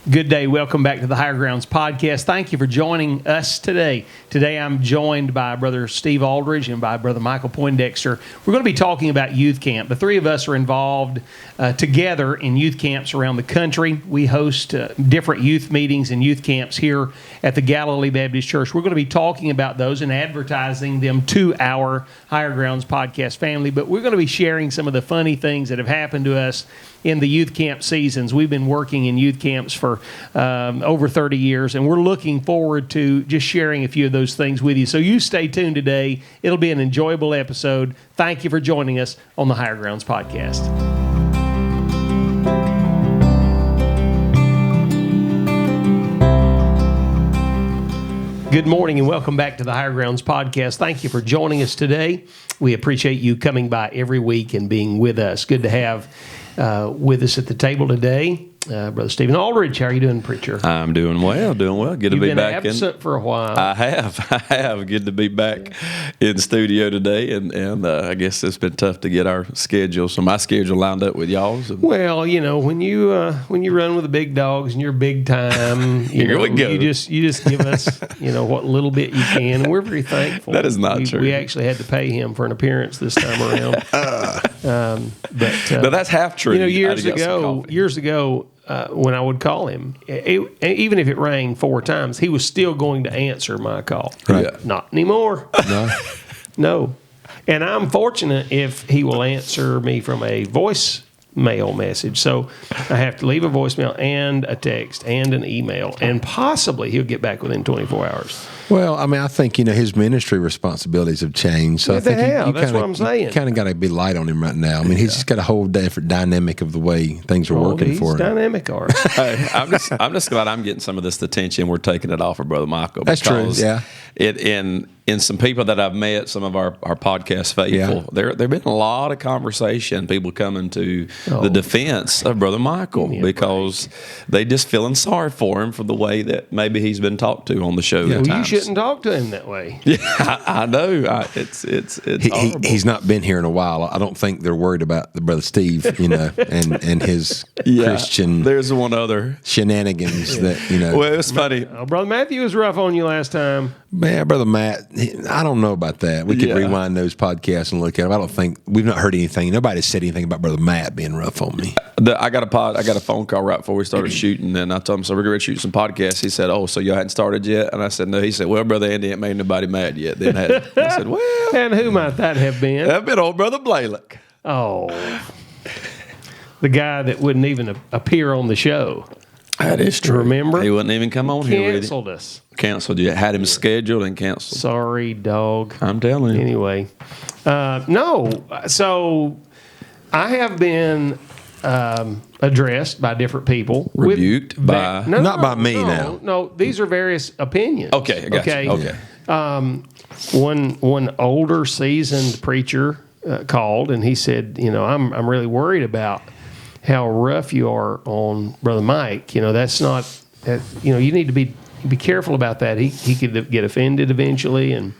Good day. Welcome back to the Higher Grounds podcast. Thank you for joining us today. Today I'm joined by Brother Steve Aldridge and by Brother Michael Poindexter. We're going to be talking about youth camp. The three of us are involved together in youth camps around the country. We host different youth meetings and youth camps here at the Galilee Baptist Church. We're going to be talking about those and advertising them to our Higher Grounds podcast family, but we're going to be sharing some of the funny things that have happened to us in the youth camp seasons. We've been working in youth camps for over 30 years, and we're looking forward to just sharing a few of those things with you. So you stay tuned today. It'll be an enjoyable episode. Thank you for joining us on the Higher Grounds podcast. Good morning and welcome back to the Higher Grounds podcast. Thank you for joining us today. We appreciate you coming by every week and being with us. Good to have with us at the table today, Brother Stephen Aldridge. How are you doing, preacher? I'm doing well. Good to be back. You've been absent for a while. I have. Good to be back in studio today, and I guess it's been tough to get our schedule. So my schedule lined up with y'all's. Well, you know, when you run with the big dogs and you're big time, you just give us what little bit you can, and we're very thankful. That is not true. We actually had to pay him for an appearance this time around. But that's half true. Years ago. When I would call him, even if it rang 4 times, he was still going to answer my call. Right. Not anymore. No. No. And I'm fortunate if he will answer me from a voicemail message. So I have to leave a voicemail and a text and an email, and possibly he'll get back within 24 hours. Well, I mean, I think, his ministry responsibilities have changed. So Yeah, I think they have. That's what I'm saying. You kind of got to be light on him right now. I mean, he's just got a whole different dynamic of the way things are working for him. He's dynamic, all right. Hey, I'm just glad I'm getting some of this attention. We're taking it off of Brother Michael. That's true, yeah. In some people that I've met, some of our podcast faithful, there've been a lot of conversation, people coming to the defense of Brother Michael because they just feeling sorry for him for the way that maybe he's been talked to on the show at times. You shouldn't talk to him that way. Yeah, I know. It's horrible. He's not been here in a while. I don't think they're worried about the Brother Steve, and his Christian. There's one other shenanigans that. Well, it's funny. Brother Matthew was rough on you last time. Man, Brother Matt, I don't know about that. We could rewind those podcasts and look at them. I don't think we've not heard anything. Nobody's said anything about Brother Matt being rough on me. I got a phone call right before we started shooting, and I told him, so we're going to shoot some podcasts. He said, "Oh, so you hadn't started yet?" And I said, "No." He said, "Well, Brother Andy ain't made nobody mad yet." Then I said, "Well," and who might that have been? That'd been old Brother Blaylock. Oh, the guy that wouldn't even appear on the show. That is true. Remember? He wouldn't even come on here. Canceled us. Canceled you. Had him scheduled and canceled. Sorry, dog. I'm telling you. Anyway, no. So I have been addressed by different people. Rebuked by? Not by me now. No, these are various opinions. Okay, I got you. Okay. One older, seasoned preacher called, and he said, I'm really worried about how rough you are on Brother Mike. That's not, you need to be careful about that. He could get offended eventually, and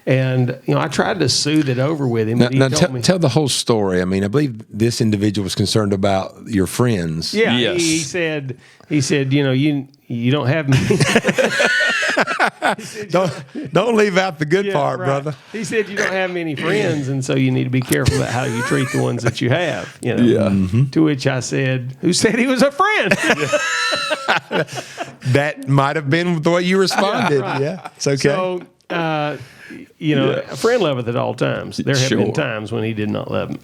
I tried to soothe it over with him. Now tell the whole story. I mean, I believe this individual was concerned about your friends. Yeah, yes. he said, you don't have me. Don't leave out the good part, right. brother. He said you don't have many friends, and so you need to be careful about how you treat the ones that you have. Yeah. Mm-hmm. To which I said, "Who said he was a friend?" That might have been the way you responded. Right. Yeah, it's okay. So, a friend loveth at all times. There have been times when he did not love me.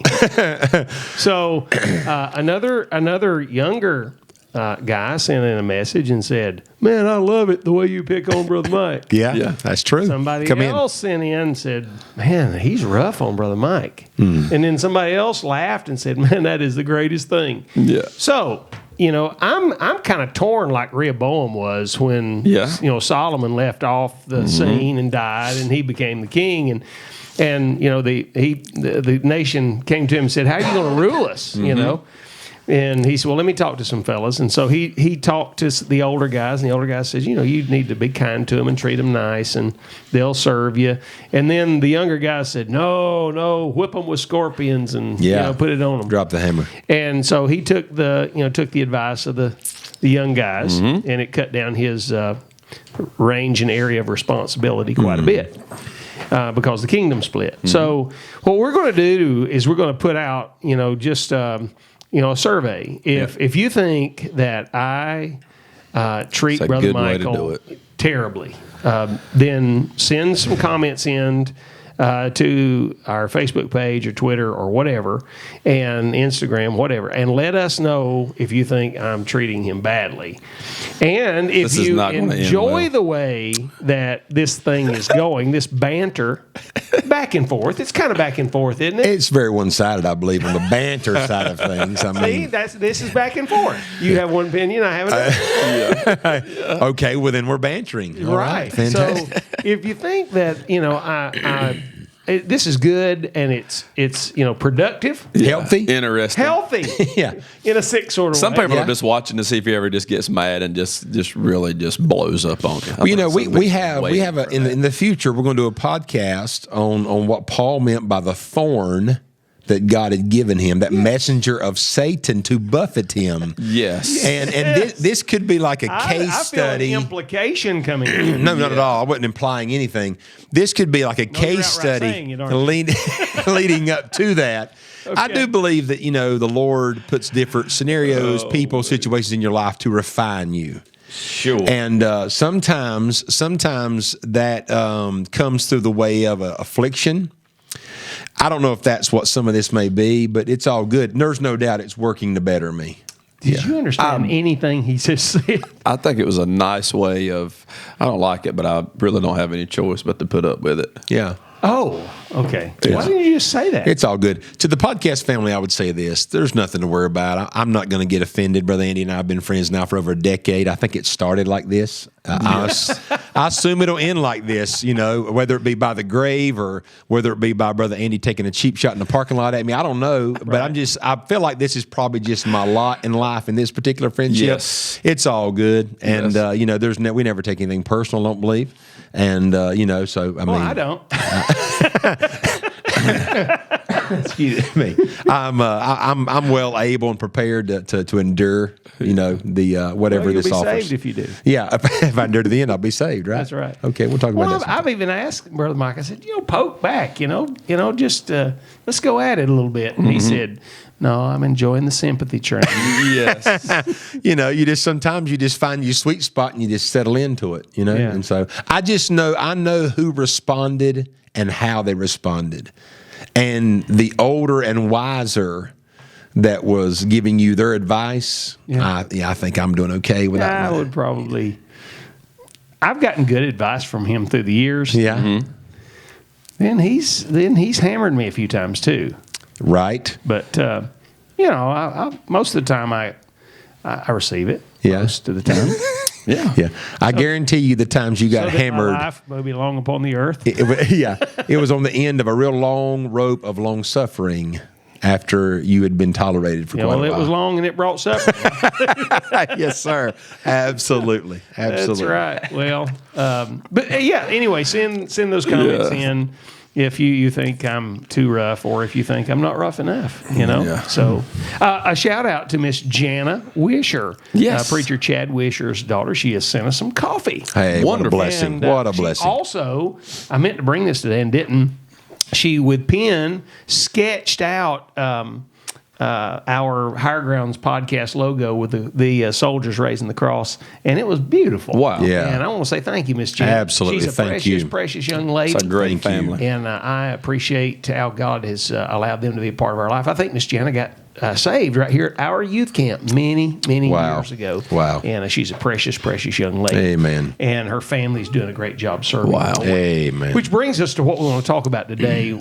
So, another younger guy sent in a message and said, "Man, I love it the way you pick on Brother Mike." Yeah, that's true. Somebody else sent in and said, "Man, he's rough on Brother Mike." And then somebody else laughed and said, "Man, that is the greatest thing." Yeah. So, I'm kind of torn like Rehoboam was when Solomon left off the scene and died, and he became the king, and the nation came to him and said, "How are you going to rule us?" And he said, "Well, let me talk to some fellas." And so he talked to the older guys, and the older guy says, "You need to be kind to them and treat them nice, and they'll serve you." And then the younger guy said, "No, whip them with scorpions and put it on them. Drop the hammer." And so he took the advice of the the young guys, and it cut down his range and area of responsibility quite a bit because the kingdom split. So what we're going to do is we're going to put out, just a survey. If you think that I treat Brother Michael terribly, then send some comments in to our Facebook page or Twitter or whatever, and Instagram, whatever, and let us know if you think I'm treating him badly. And if you enjoy the way that this thing is going, this banter, back and forth, it's kind of back and forth, isn't it? It's very one-sided, I believe, on the banter side of things. I mean, see, this is back and forth. You have one opinion, I have another. Okay, well then we're bantering. All right. Fantastic. So if you think that this is good and it's productive, healthy, interesting, in a sick sort of Some way. people are just watching to see if he ever just gets mad and just really blows up on you. Well, we have in the future we're going to do a podcast on what Paul meant by the thorn that God had given him, that messenger of Satan to buffet him. Yes. And this could be like a case study. I feel an implication coming in. No, not at all. I wasn't implying anything. This could be like a case study leading up to that. Okay. I do believe that, the Lord puts different scenarios, people, situations in your life to refine you. Sure. And sometimes that comes through the way of affliction. I don't know if that's what some of this may be, but it's all good. There's no doubt it's working to better me. Did you understand anything he just said? I think it was a nice way of, I don't like it, but I really don't have any choice but to put up with it. Yeah. Oh, okay. So why didn't you just say that? It's all good. To the podcast family, I would say this. There's nothing to worry about. I'm not going to get offended. Brother Andy and I have been friends now for over a decade. I think it started like this. I assume it'll end like this, whether it be by the grave or whether it be by Brother Andy taking a cheap shot in the parking lot at me. I don't know. But I feel like this is probably just my lot in life in this particular friendship. Yes. It's all good. And, we never take anything personal, I don't believe. And, so, I mean. I don't. Excuse me. I'm well able and prepared to endure, the whatever this offers. You'll be saved if you do. Yeah, if I endure to the end, I'll be saved. Right. That's right. Okay, we'll talk about that. I've even asked Brother Mike. I said, poke back. Just let's go at it a little bit. And he said, "No, I'm enjoying the sympathy train." Yes. Sometimes you just find your sweet spot and you just settle into it. Yeah. And so I know who responded and how they responded. And the older and wiser that was giving you their advice, I think I'm doing okay with that. I would probably. I've gotten good advice from him through the years. Yeah. Mm-hmm. Then he's hammered me a few times too. Right. But I most of the time I receive it. Yeah. Most of the time. Yeah. I guarantee you the times you got hammered. My life may be long upon the earth. It was on the end of a real long rope of long suffering after you had been tolerated for quite a while. It was long and it brought suffering. Yes, sir. Absolutely. That's right. Well, anyway, send those comments in if you think I'm too rough or if you think I'm not rough enough, Yeah. So a shout out to Miss Jana Wisher. Yes. Preacher Chad Wisher's daughter. She has sent us some coffee. Hey, what a blessing. And, what a blessing. Also, I meant to bring this today and didn't. She, with pen, sketched out our Higher Grounds podcast logo with the soldiers raising the cross, and it was beautiful. Wow. Yeah. And I want to say thank you, Miss Jen. Absolutely. She's a precious young lady. It's a great family. And I appreciate how God has allowed them to be a part of our life. I think Miss Jana got saved right here at our youth camp many years ago. Wow. And she's a precious young lady. Amen. And her family's doing a great job serving. Wow. the Lord. Amen. Which brings us to what we want to talk about today.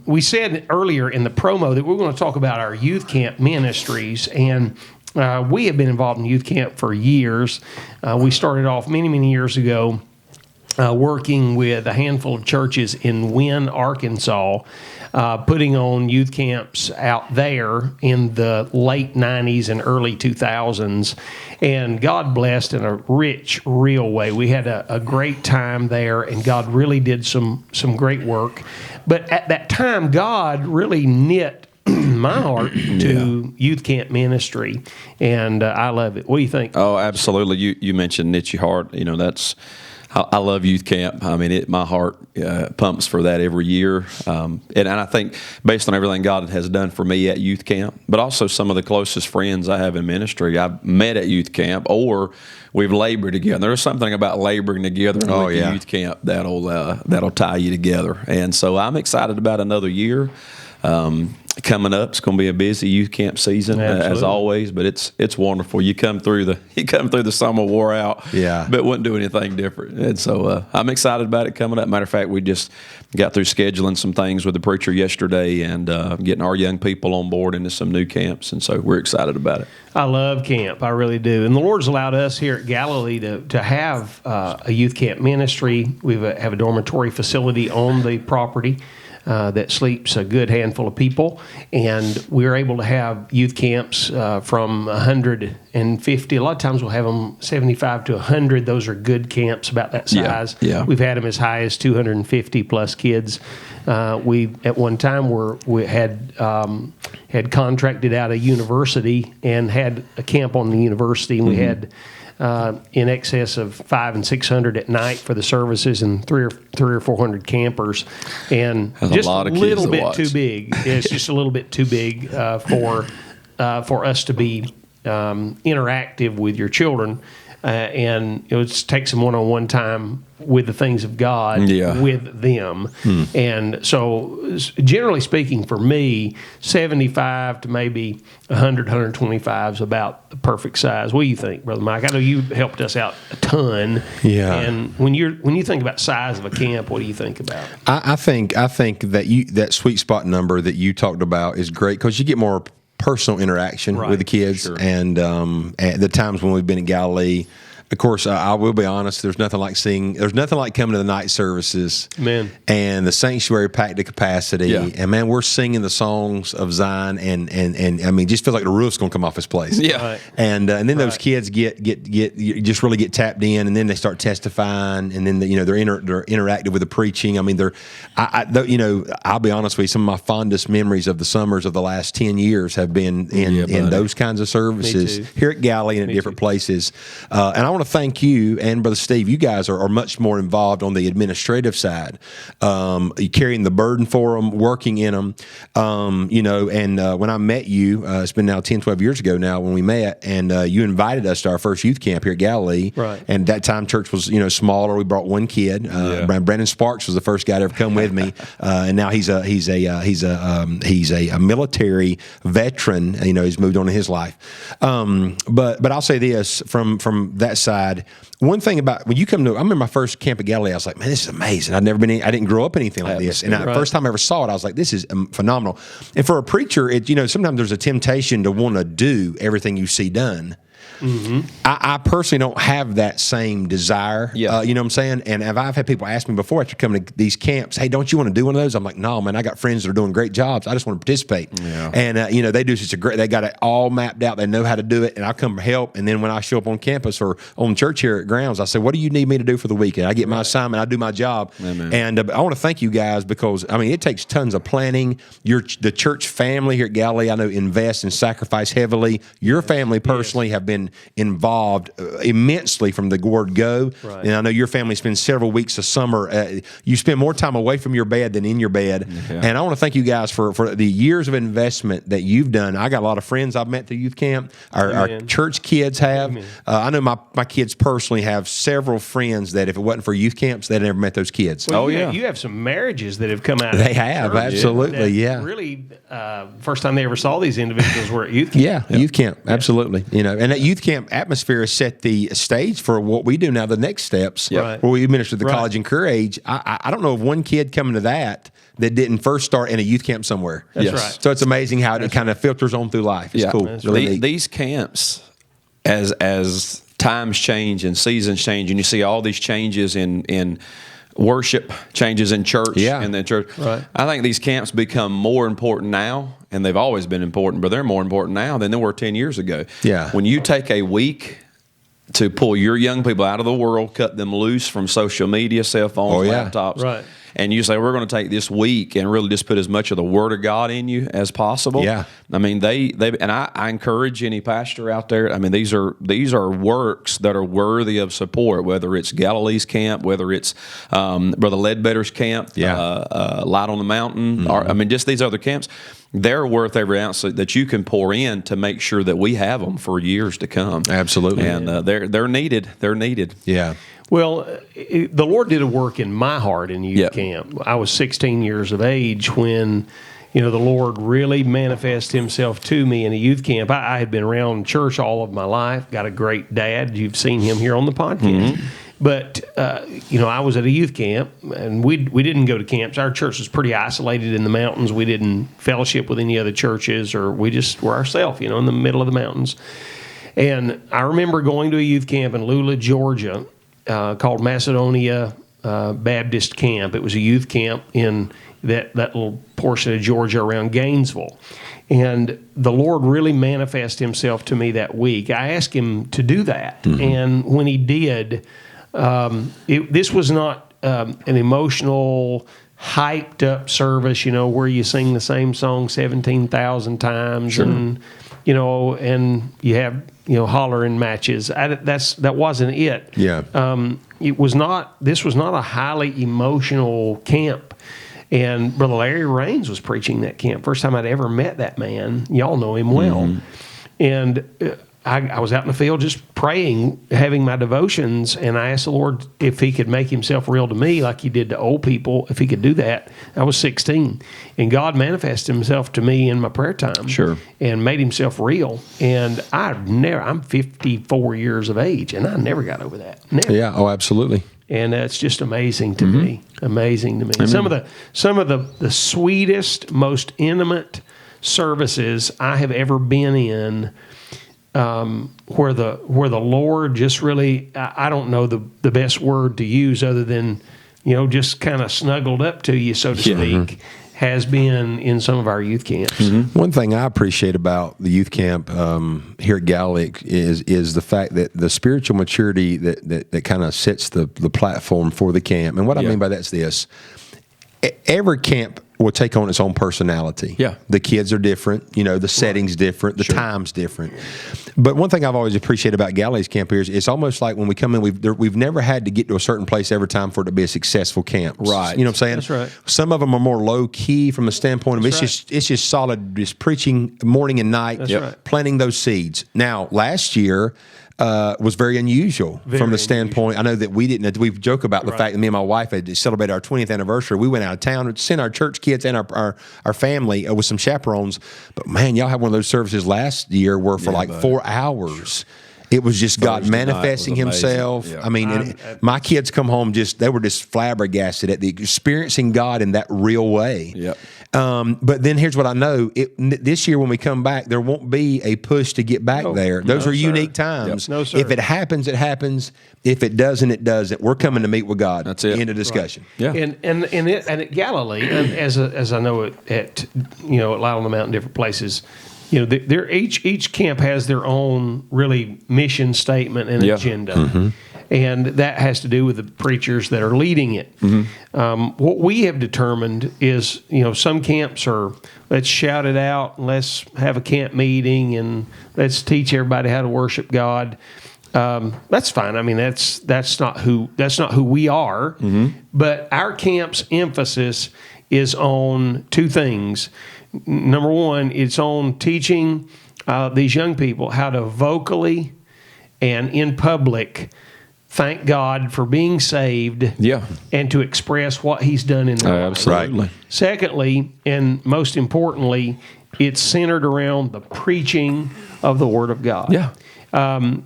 We said earlier in the promo that we're going to talk about our youth camp ministries, and we have been involved in youth camp for years. We started off many years ago working with a handful of churches in Wynne, Arkansas, putting on youth camps out there in the late 90s and early 2000s. And God blessed in a rich, real way. We had a great time there, and God really did some great work. But at that time, God really knit my heart to youth camp ministry, and I love it. What do you think? Oh, absolutely. You mentioned Niche Heart. I love youth camp. I mean, my heart pumps for that every year. And I think based on everything God has done for me at youth camp, but also some of the closest friends I have in ministry, I've met at youth camp or we've labored together. There's something about laboring together and youth camp that'll tie you together. And so I'm excited about another year. Coming up, it's going to be a busy youth camp season as always, but it's wonderful. You come through the summer wore out, but wouldn't do anything different. And so I'm excited about it coming up. Matter of fact, we just got through scheduling some things with the preacher yesterday and getting our young people on board into some new camps, and so we're excited about it. I love camp, I really do. And the Lord's allowed us here at Galilee to have a youth camp ministry. We have a dormitory facility on the property that sleeps a good handful of people, and we're able to have youth camps from 150. A lot of times we'll have them 75 to 100. Those are good camps about that size. Yeah. We've had them as high as 250 plus kids. We at one time we had contracted out a university and had a camp on the university, and we had in excess of 500 and 600 at night for the services, and 300 or 400 campers, and that's just a little bit too big. It's just a little bit too big for us to be interactive with your children, and it would take some one-on-one time with the things of God with them. And so generally speaking, for me, 75 to maybe 100, 125 is about the perfect size. What do you think, Brother Mike? I know you helped us out a ton. Yeah. And when you think about size of a camp, what do you think about? I think that sweet spot number that you talked about is great because you get more personal interaction with the kids. Sure. And at the times when we've been in Galilee, of course, I will be honest. There's nothing like coming to the night services, Man. and the sanctuary packed to capacity. Yeah. And man, we're singing the songs of Zion, and I mean, just feels like the roof's going to come off this place. Yeah. Right. And then those kids get just really get tapped in, and then they start testifying, and then they're interactive with the preaching. I mean, I'll be honest with you. Some of my fondest memories of the summers of the last 10 years have been in those kinds of services here at Galilee and at different places. And I want to thank you and Brother Steve. You guys are much more involved on the administrative side, carrying the burden for them, working in them. And when I met you, it's been now 10, 12 years ago now when we met, and you invited us to our first youth camp here at Galilee. Right. And at that time, church was smaller. We brought one kid. Brandon Sparks was the first guy to ever come with me, and now he's a military veteran. He's moved on in his life. But I'll say this from that side. One thing about when you come to, I remember my first camp at Galilee, I was like, man, this is amazing. I didn't grow up anything like this. And the first time I ever saw it, I was like, this is phenomenal. And for a preacher, sometimes there's a temptation to want to do everything you see done. Mm-hmm. I personally don't have that same desire. You know what I'm saying? And I've had people ask me before after coming to these camps, hey, don't you want to do one of those? I'm like, no, man, I got friends that are doing great jobs. I just want to participate. Yeah. And, they do such they got it all mapped out. They know how to do it. And I come help. And then when I show up on campus or on church here at Grounds, I say, what do you need me to do for the weekend? I get my assignment. I do my job. Amen. And I want to thank you guys because, it takes tons of planning. The church family here at Galilee, I know, invests and sacrifice heavily. Your family personally have been involved immensely from the word go. Right. And I know your family spends several weeks of summer. You spend more time away from your bed than in your bed. Yeah. And I want to thank you guys for the years of investment that you've done. I got a lot of friends I've met through youth camp. Our church kids have. I know my kids personally have several friends that if it wasn't for youth camps, they'd never met those kids. Well, you have some marriages that have come out of They have, absolutely, Really, first time they ever saw these individuals were at youth camp. Yeah, youth camp, absolutely. And that youth camp atmosphere has set the stage for what we do now, the next steps, where we minister to the college and career age. I don't know of one kid coming to that didn't first start in a youth camp somewhere. That's right. So it's amazing how it kind of filters on through life. It's cool. Really these camps, as times change and seasons change, and you see all these changes in worship, changes in church, and then church. Right. I think these camps become more important now, and they've always been important, but they're more important now than they were 10 years ago. Yeah. When you take a week to pull your young people out of the world, cut them loose from social media, cell phones, laptops, and you say, we're going to take this week and really just put as much of the Word of God in you as possible. Yeah. I mean, they and I encourage any pastor out there. I mean, these are works that are worthy of support, whether it's Galilee's camp, whether it's Brother Ledbetter's camp, Light on the Mountain, or, I mean, just these other camps. They're worth every ounce that you can pour in to make sure that we have them for years to come. Absolutely. And they're needed. They're needed. Yeah. Well, the Lord did a work in my heart in youth camp. I was 16 years of age when, the Lord really manifested Himself to me in a youth camp. I had been around church all of my life, got a great dad. You've seen him here on the podcast. Mm-hmm. But, I was at a youth camp, and we didn't go to camps. Our church was pretty isolated in the mountains. We didn't fellowship with any other churches, or we just were ourselves, in the middle of the mountains. And I remember going to a youth camp in Lula, Georgia, called Macedonia Baptist Camp. It was a youth camp in that little portion of Georgia around Gainesville. And the Lord really manifested Himself to me that week. I asked Him to do that. Mm-hmm. And when He did, this was not an emotional, hyped up service, where you sing the same song 17,000 times. Sure. And, and you have, hollering matches. That wasn't it. Yeah. This was not a highly emotional camp. And Brother Larry Raines was preaching that camp. First time I'd ever met that man. Y'all know him well. Mm-hmm. And I was out in the field just praying, having my devotions, and I asked the Lord if He could make Himself real to me like He did to old people, if He could do that. I was 16. And God manifested Himself to me in my prayer time. Sure. And made Himself real. And I'm 54 years of age, and I never got over that. Never. Yeah, oh, absolutely. And it's just amazing to me. Amazing to me. Amen. Some of the sweetest, most intimate services I have ever been in, where the Lord just really, I don't know the best word to use other than, just kind of snuggled up to you, so to speak, has been in some of our youth camps. Mm-hmm. One thing I appreciate about the youth camp here at Gallic is the fact that the spiritual maturity that kind of sets the platform for the camp. And what I mean by that is this. Every camp will take on its own personality. Yeah. The kids are different, the setting's different, the time's different. But one thing I've always appreciated about Galilee's camp here is it's almost like when we come in, we've never had to get to a certain place every time for it to be a successful camp. Right. You know what I'm saying? That's right. Some of them are more low key from the standpoint of it's just solid, just preaching morning and night, planting those seeds. Now, last year was very unusual from the standpoint. I know that we joke about the fact that me and my wife had celebrated our 20th anniversary. We went out of town to send our church kids and our family with some chaperones. But man, y'all had one of those services last year where for 4 hours. It was just God manifesting Himself. Yeah. I mean, my kids come home they were just flabbergasted at the experiencing God in that real way. Yep. But then here's what I know. This year when we come back, there won't be a push to get back there. Those are unique times. Yep. No, sir. If it happens, it happens. If it doesn't, it doesn't. We're coming to meet with God. That's it. End of discussion. Right. Yeah. And at Galilee, as I know it at Light on the Mountain, different places, each camp has their own really mission statement and agenda. Mm-hmm. And that has to do with the preachers that are leading it. Mm-hmm. What we have determined is, some camps are, let's shout it out, and let's have a camp meeting, and let's teach everybody how to worship God. That's fine. I mean, that's not who we are. Mm-hmm. But our camp's emphasis is on two things. Number one, it's on teaching these young people how to vocally and in public thank God for being saved, and to express what He's done in their life. Absolutely. Right. Secondly, and most importantly, it's centered around the preaching of the Word of God. Yeah.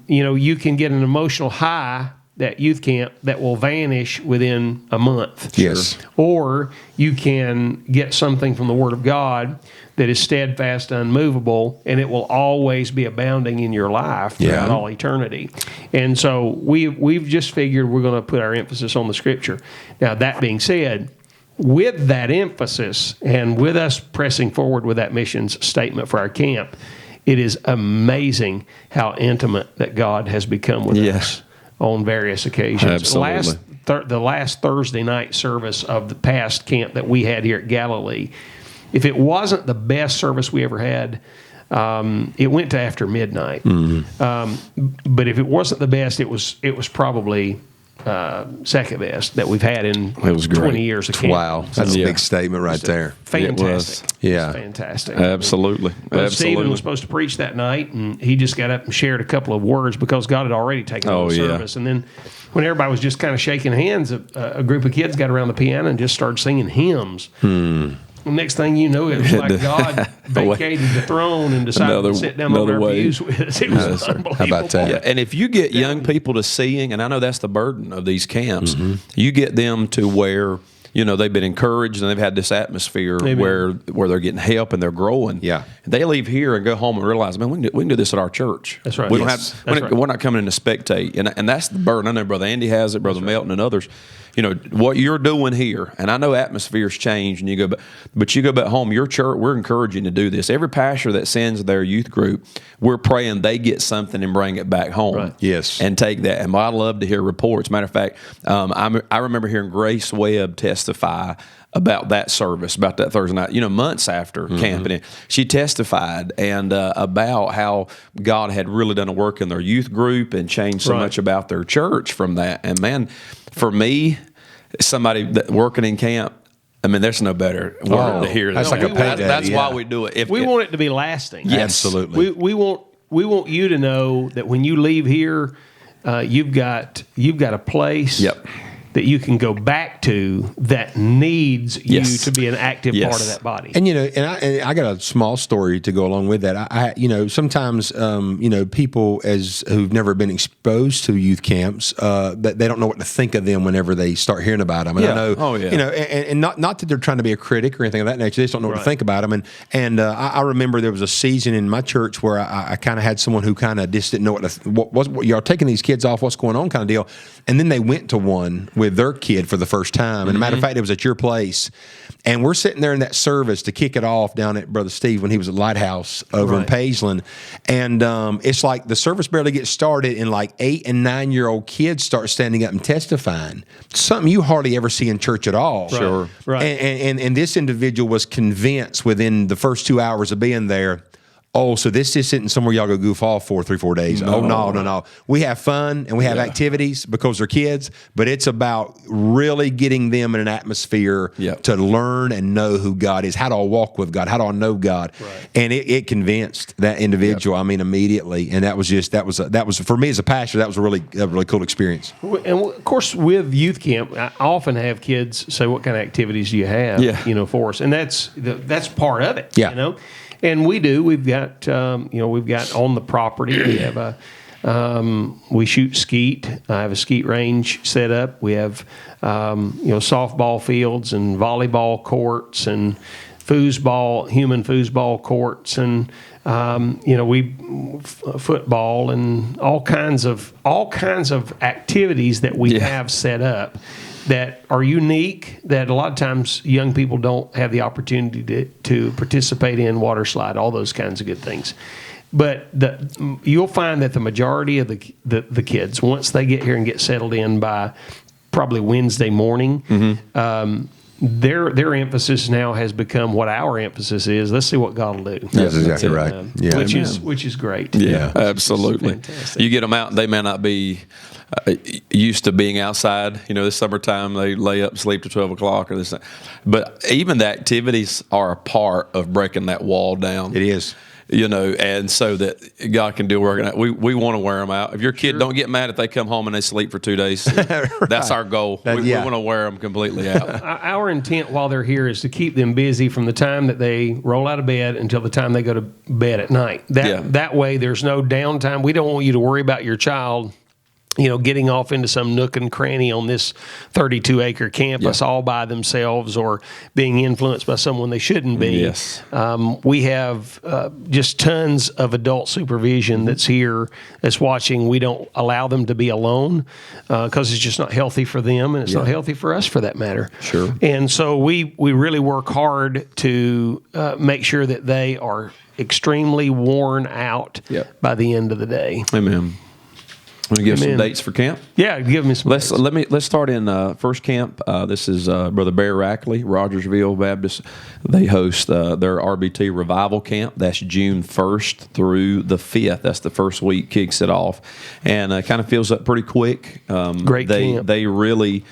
You can get an emotional high at youth camp that will vanish within a month. Yes. Or you can get something from the Word of God that is steadfast, unmovable, and it will always be abounding in your life throughout all eternity. And so we've just figured we're going to put our emphasis on the Scripture. Now, that being said, with that emphasis and with us pressing forward with that missions statement for our camp, it is amazing how intimate that God has become with us on various occasions. Absolutely. Last the last Thursday night service of the past camp that we had here at Galilee, if it wasn't the best service we ever had, it went to after midnight. But if it wasn't the best, it was probably second best that we've had in 20 years of camp. Wow, that's a big statement right there. Fantastic. Yeah. Fantastic. Absolutely. Stephen was supposed to preach that night, and he just got up and shared a couple of words because God had already taken over the service. And then when everybody was just kind of shaking hands, a group of kids got around the piano and just started singing hymns. The next thing you know, it was like God vacated the throne and decided to sit down on our pews with us. It was unbelievable. How about that? Yeah, and if you get young people to sing, and I know that's the burden of these camps, you get them to where they've been encouraged and they've had this atmosphere where they're getting help and they're growing. Yeah, they leave here and go home and realize, man, we can do this at our church. That's right. We don't have. We're not coming in to spectate, and that's the burden. I know Brother Andy has it, Brother Melton, and others. What you're doing here, and I know atmospheres change, and you go, but you go back home. Your church, we're encouraging to do this. Every pastor that sends their youth group, we're praying they get something and bring it back home. Right. Yes, and take that. And I love to hear reports. Matter of fact, I remember hearing Grace Webb testify about that service, about that Thursday night, months after camping. She testified and about how God had really done a work in their youth group and changed so much about their church from that. And man, for me, somebody that working in camp, I mean, there's no better word to hear. That's like a payday. That's why we do it. We want it to be lasting. Yes. Absolutely. We want you to know that when you leave here, you've got a place that you can go back to that needs you to be an active part of that body. And and I got a small story to go along with that. I sometimes people who've never been exposed to youth camps, that they don't know what to think of them whenever they start hearing about them. And I know, and not that they're trying to be a critic or anything of that nature. They just don't know what to think about them. And I remember there was a season in my church where I kind of had someone who kind of just didn't know what y'all taking these kids off, what's going on kind of deal. And then they went to one with their kid for the first time. And a matter of fact, it was at your place. And we're sitting there in that service to kick it off down at Brother Steve when he was at Lighthouse over in Pageland. And it's like the service barely gets started and like 8 and 9-year-old kids start standing up and testifying. Something you hardly ever see in church at all. Sure. Right. And this individual was convinced within the first 2 hours of being there, oh, so this isn't somewhere y'all go goof off for 3-4 days. No. Oh, no. We have fun and we have activities because they're kids, but it's about really getting them in an atmosphere to learn and know who God is. How do I walk with God? How do I know God? Right. And it convinced that individual, I mean, immediately. And that was for me as a pastor, that was a really cool experience. And of course, with youth camp, I often have kids say, what kind of activities do you have, for us? And that's part of it, And we do. We've got on the property. We have we shoot skeet. I have a skeet range set up. We have softball fields and volleyball courts and human foosball courts and football and all kinds of activities that we have set up that are unique, that a lot of times young people don't have the opportunity to participate in, water slide, all those kinds of good things. But you'll find that the majority of the kids, once they get here and get settled in by probably Wednesday morning, their emphasis now has become what our emphasis is. Let's see what God will do. That's exactly right. Which is great. Yeah, absolutely. You get them out, and they may not be used to being outside. This summertime they lay up, sleep to 12 o'clock or this. But even the activities are a part of breaking that wall down. It is. And so that God can do work. We want to wear them out. If your kid don't get mad if they come home and they sleep for 2 days, that's our goal. We want to wear them completely out. Our intent while they're here is to keep them busy from the time that they roll out of bed until the time they go to bed at night. That way there's no downtime. We don't want you to worry about your child getting off into some nook and cranny on this 32-acre campus all by themselves or being influenced by someone they shouldn't be. Yes. We have just tons of adult supervision that's here, that's watching. We don't allow them to be alone because it's just not healthy for them, and it's not healthy for us for that matter. Sure. And so we really work hard to make sure that they are extremely worn out by the end of the day. Amen. I'm going to give some dates for camp. Yeah, give me some. Let's start in first camp. This is Brother Bear Rackley, Rogersville Baptist. They host their RBT Revival Camp. That's June 1st through the 5th. That's the first week, kicks it off, and kind of fills up pretty quick. Great camp. They really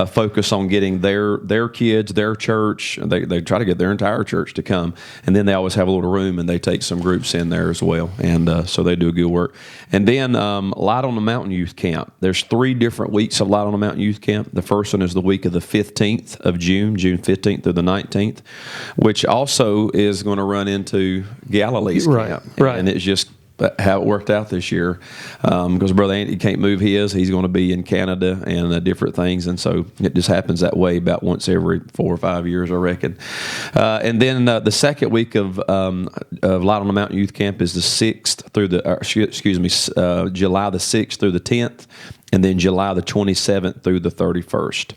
focus on getting their kids, their church. They try to get their entire church to come, and then they always have a little room, and they take some groups in there as well, and so they do good work. And then Light on the Mountain Youth Camp. There's 3 different weeks of Light on the Mountain Youth Camp. The first one is the week of the 15th of June 15th through the 19th, which also is going to run into Galilee's camp. Right. And it's just how it worked out this year, because Brother Andy can't move he's going to be in Canada and different things, and so it just happens that way about once every 4 or 5 years, I reckon. And then the second week of Light on the Mountain Youth Camp is the 6th through the July the 6th through the 10th, and then July the 27th through the 31st.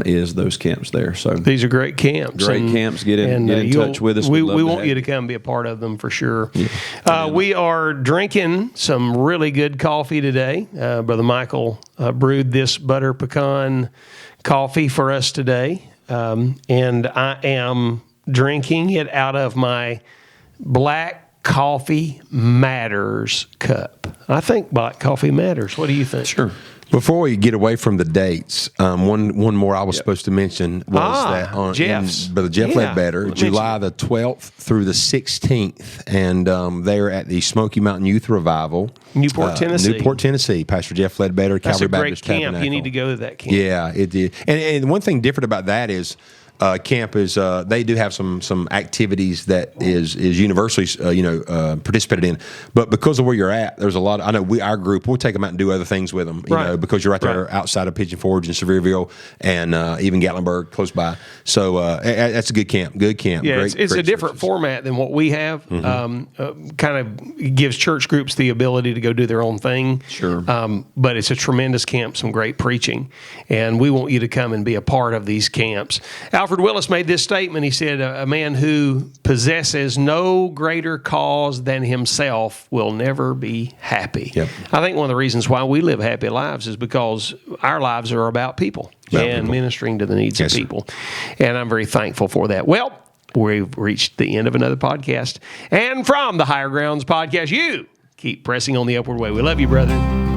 Is those camps there. So these are great camps. Great camps. Get in touch with us. We want you to come be a part of them for sure. Yeah. We are drinking some really good coffee today. Brother Michael brewed this butter pecan coffee for us today, and I am drinking it out of my Black Coffee Matters cup. I think Black Coffee matters. What do you think? Sure. Before we get away from the dates, one more I was supposed to mention was that on Brother Jeff Ledbetter, July the 12th through the 16th, and they're at the Smoky Mountain Youth Revival, Newport, Tennessee. Pastor Jeff Ledbetter, Calvary Baptist Tabernacle. That's a great camp. Tabernacle. You need to go to that camp. Yeah, it did. And one thing different about that is camp is they do have some activities that is universally participated in, but because of where you're at, there's a lot. I know our group we'll take them out and do other things with them, you know, because you're right there outside of Pigeon Forge and Sevierville and even Gatlinburg close by. So that's a good camp. Good camp. Yeah, it's a different format than what we have. Mm-hmm. Kind of gives church groups the ability to go do their own thing. Sure. But it's a tremendous camp, some great preaching, and we want you to come and be a part of these camps. Alfred Willis made this statement. He said, a man who possesses no greater cause than himself will never be happy. Yep. I think one of the reasons why we live happy lives is because our lives are about people and ministering to the needs of people. And I'm very thankful for that. Well, we've reached the end of another podcast. And from the Higher Grounds podcast, you keep pressing on the upward way. We love you, brother.